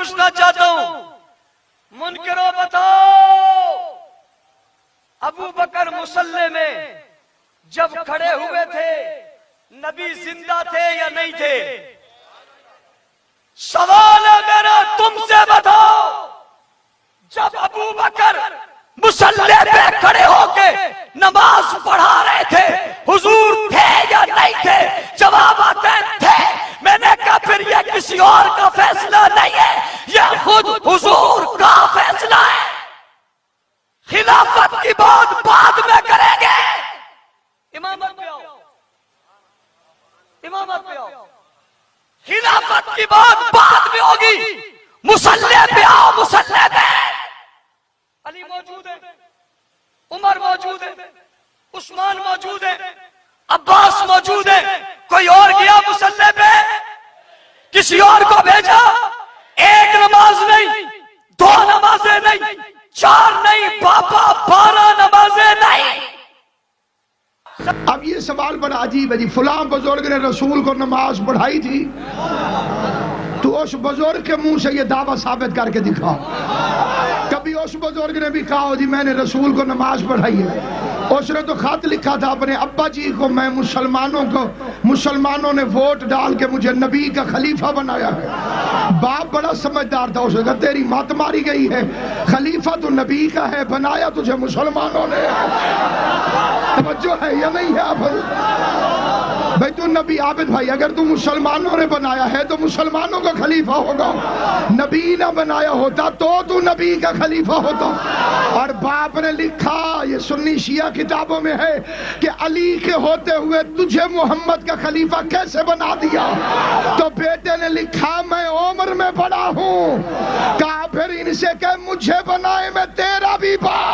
پوچھنا چاہتا ہوں، منکروں بتاؤ، ابو بکر مصلی میں جب کھڑے ہوئے تھے نبی زندہ تھے یا نہیں تھے؟ سوال ہے میرا تم سے، بتاؤ جب ابو بکر مصلی پہ کھڑے ہو کے نماز پڑھا رہے تھے حضور تھے یا نہیں تھے؟ جواب آتے تھے۔ میں نے کہا پھر یہ کسی اور کا فیصلہ نہیں ہے، یہ خود حضور کا فیصلہ ہے۔ خلافت کی بات بعد میں کریں گے، امامت پہ آؤ، امامت پہ آؤ۔ خلافت کی بات بعد میں ہوگی، مصلی پہ آؤ، مصلی پہ۔ علی موجود ہے، عمر موجود ہے، عثمان موجود ہے، عباس موجود ہے، کوئی اور گیا مصلی پہ؟ کسی اور کو بھیجا؟ ایک نماز نہیں، دو نمازیں نہیں، چار نہیں، پاپا 12 نمازیں نہیں۔ اب یہ سوال بڑا عجیب ہے جی، فلاں بزرگ نے رسول کو نماز پڑھائی تھی، تو اس بزرگ کے منہ سے یہ دعویٰ ثابت کر کے دکھا۔ کبھی اس بزرگ نے بھی کہا جی میں نے رسول کو نماز پڑھائی ہے؟ اس نے تو خط لکھا تھا اپنے ابا جی کو، میں مسلمانوں نے ووٹ ڈال کے مجھے نبی کا خلیفہ بنایا ہے۔ باپ بڑا سمجھدار تھا، اس نے کہا تیری مات ماری گئی ہے، خلیفہ تو نبی کا ہے، بنایا تجھے مسلمانوں نے۔ توجہ ہے یا نہیں ہے آپ بھائی؟ تو نبی عابد بھائی، اگر تو مسلمانوں نے بنایا ہے تو مسلمانوں کا خلیفہ ہوگا، نبی نہ بنایا ہوتا تو نبی کا خلیفہ ہوتا۔ اور باپ نے لکھا، یہ سنی شیعہ کتابوں میں ہے، کہ علی کے ہوتے ہوئے تجھے محمد کا خلیفہ کیسے بنا دیا؟ تو بیٹے نے لکھا میں عمر میں بڑا ہوں، کہا پھر ان سے کہ مجھے بنائے میں تیرا بھی باپ